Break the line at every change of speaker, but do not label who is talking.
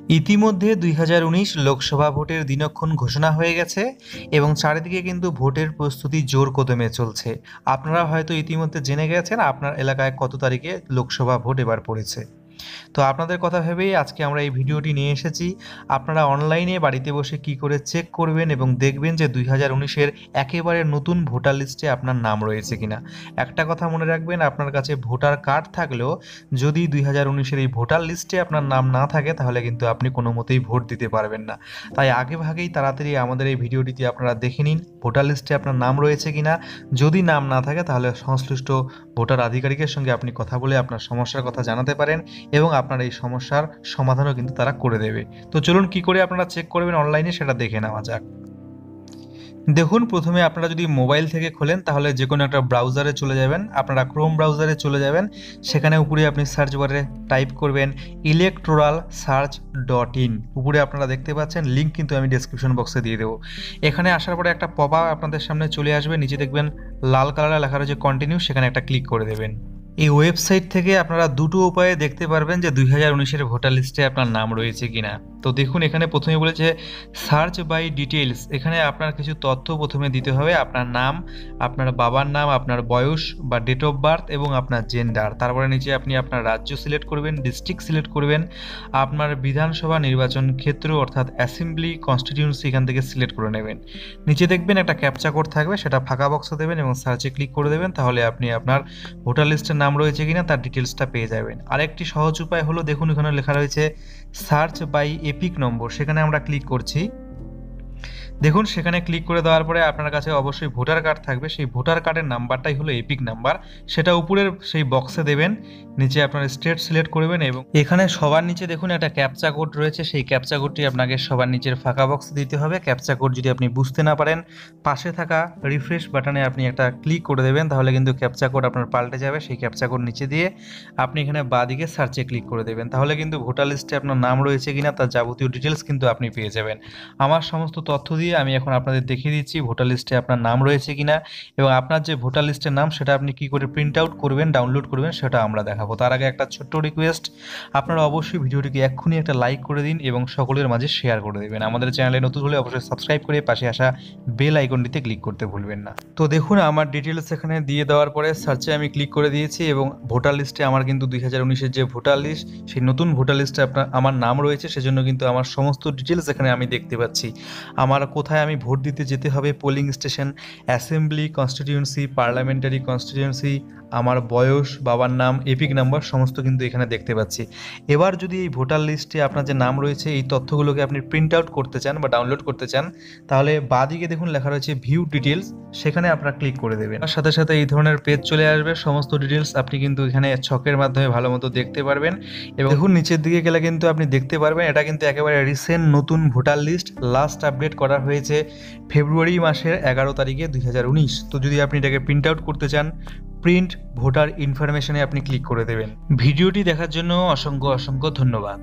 ইতিমধ্যে ২০১৯ লোকসভা ভোটের দিনক্ষণ ঘোষণা হয়ে গেছে এবং চারিদিকে কিন্তু ভোটের প্রস্তুতি জোর কদমে চলছে। আপনারা হয়তো ইতিমধ্যে জেনে গেছেন আপনার এলাকায় কত তারিখে লোকসভা ভোট এবার পড়েছে। তো আপনাদের কথা ভেবেই আজকে আমরা এই ভিডিওটি নিয়ে এসেছি। আপনারা অনলাইনে বাড়িতে বসে কি করে চেক করবেন এবং দেখবেন যে ২০১৯-এর একেবারে নতুন ভোটার লিস্টে আপনার নাম রয়েছে কিনা। একটা কথা মনে রাখবেন, আপনার কাছে ভোটার কার্ড থাকলেও যদি ২০১৯-এর এই ভোটার লিস্টে আপনার নাম না থাকে তাহলে কিন্তু আপনি কোনো মতেই ভোট দিতে পারবেন না। তাই আগে ভাগেই তাড়াতাড়ি আমাদের এই ভিডিওটিতে আপনারা দেখে নিন ভোটার লিস্টে আপনার নাম রয়েছে কিনা। যদি নাম না থাকে তাহলে সংশ্লিষ্ট ভোটার আধিকারিকের সঙ্গে আপনি কথা বলে আপনার সমস্যার কথা জানাতে পারেন এবং আপনার এই সমস্যার সমাধানও কিন্তু তারা করে দেবে। তো চলুন কি করে আপনারা চেক করবেন অনলাইনে সেটা দেখে নেওয়া যাক। দেখুন, প্রথমে আপনারা যদি মোবাইল থেকে খোলেন তাহলে যে কোনো একটা ব্রাউজারে চলে যাবেন। আপনারা ক্রোম ব্রাউজারে চলে যাবেন, সেখানে উপরে আপনি সার্চ বারে টাইপ করবেন electoralsearch.in। উপরে আপনারা দেখতে পাচ্ছেন, লিঙ্ক কিন্তু আমি ডেসক্রিপশন বক্সে দিয়ে দেবো। এখানে আসার পরে একটা পপ আপ আপনাদের সামনে চলে আসবে, নিচে দেখবেন লাল কালারে লেখা রয়েছে কন্টিনিউ, সেখানে একটা ক্লিক করে দেবেন। এই ওয়েবসাইট থেকে আপনারা দুটো উপায়ে দেখতে পারবেন যে ২০১৯-এর ভোটার লিস্টে আপনার নাম রয়েছে কিনা। তো দেখুন, এখানে প্রথমে বলেছে সার্চ বাই ডিটেলস। এখানে আপনার কিছু তথ্য প্রথমে দিতে হবে, আপনার নাম, আপনার বাবার নাম, আপনার বয়স বা ডেট অফ বার্থ এবং আপনার জেন্ডার। তারপরে নিচে আপনি আপনার রাজ্য সিলেক্ট করবেন, ডিস্ট্রিক্ট সিলেক্ট করবেন, আপনার বিধানসভা নির্বাচন ক্ষেত্র অর্থাৎ অ্যাসেম্বলি কনস্টিটিউয়েন্সি এখান থেকে সিলেক্ট করে নেবেন। নিচে দেখবেন একটা ক্যাপচা কোড থাকবে, সেটা ফাঁকা বক্সে দেবেন এবং সার্চে ক্লিক করে দেবেন। তাহলে আপনি আপনার ভোটার লিস্টের নাম রয়েছে কিনা তার ডিটেলসটা পেয়ে যাবেন। আরেকটি সহজ উপায় হলো, দেখুন এখানে লেখা রয়েছে সার্চ বাই এপিক নম্বর, সেখানে আমরা ক্লিক করছি। দেখুন, সেখানে ক্লিক করে দেওয়ার পরে আপনার কাছে অবশ্যই ভোটার কার্ড থাকবে, সেই ভোটার কার্ডের নাম্বারটাই হলো এপিক নাম্বার, সেটা উপরের সেই বক্সে দেবেন। নিচে আপনার স্টেট সিলেক্ট করবেন এবং এখানে সবার নিচে দেখুন একটা ক্যাপচা কোড রয়েছে, সেই ক্যাপচা কোডটি আপনাকে সবার নিচের ফাঁকা বক্সে দিতে হবে। ক্যাপচা কোড যদি আপনি বুঝতে না পারেন, পাশে থাকা রিফ্রেশ বাটনে আপনি একটা ক্লিক করে দেবেন, তাহলে কিন্তু ক্যাপচা কোড আপনার পাল্টে যাবে। সেই ক্যাপচা কোড নিচে দিয়ে আপনি এখানে বাঁদিকে সার্চে ক্লিক করে দেবেন, তাহলে কিন্তু ভোটার লিস্টে আপনার নাম রয়েছে কিনা তার যাবতীয় ডিটেলস কিন্তু আপনি পেয়ে যাবেন। আমার সমস্ত তথ্য দিয়ে আমি এখন আপনাদের দেখিয়ে দিচ্ছি ভোটার লিস্টে আপনার নাম রয়েছে কিনা এবং আপনার যে ভোটার লিস্টের নাম সেটা আপনি কি করে প্রিন্ট আউট করবেন, ডাউনলোড করবেন, সেটা আমরা দেখাবো। তার আগে একটা ছোট্ট রিকোয়েস্ট, আপনারা অবশ্যই ভিডিওটিকে এক্ষুনি একটা লাইক করে দিন এবং সকলের মাঝে শেয়ার করে দেবেন। আমাদের চ্যানেলে নতুন হলে অবশ্যই সাবস্ক্রাইব করে পাশে আসা বেল আইকনটিতে ক্লিক করতে ভুলবেন না। তো দেখুন, আমার ডিটেলস এখানে দিয়ে দেওয়ার পরে সার্চে আমি ক্লিক করে দিয়েছি এবং ভোটার লিস্টে আমার কিন্তু ২০১৯-এর যে ভোটার লিস্ট, সেই নতুন ভোটার লিস্টে আমার নাম রয়েছে, সেজন্য কিন্তু আমার সমস্ত ডিটেলস এখানে আমি দেখতে পাচ্ছি। আমার কোথায় আমি ভোট দিতে যেতে হবে, polling station, assembly constituency, parliamentary constituency, আমার বয়স, বাবার নাম, এপিক নাম্বার সমস্ত কিন্তু এখানে দেখতে পাচ্ছি। এবার যদি এই ভোটার লিস্টে আপনার যে নাম রয়েছে এই তথ্যগুলোকে আপনি প্রিন্ট আউট করতে চান বা ডাউনলোড করতে চান, তাহলে বাঁদিকে দেখুন লেখা রয়েছে ভিউ ডিটেলস, সেখানে আপনারা ক্লিক করে দেবেন। তার সাথে সাথে এই ধরনের পেজ চলে আসবে, সমস্ত ডিটেলস আপনি কিন্তু এখানে ছকের মাধ্যমে ভালো মতো দেখতে পারবেন। এবং দেখুন, নিচের দিকে গেলে কিন্তু আপনি দেখতে পারবেন এটা কিন্তু একেবারে রিসেন্ট নতুন ভোটার লিস্ট, লাস্ট আপডেট করা হয়েছে ফেব্রুয়ারি মাসের ১১ তারিখে ২০১৯। তো যদি আপনি এটাকে প্রিন্ট আউট করতে চান, প্রিন্ট ভোটার ইনফরমেশনে আপনি ক্লিক করে দেবেন। ভিডিওটি দেখার জন্য অসংখ্য অসংখ্য ধন্যবাদ।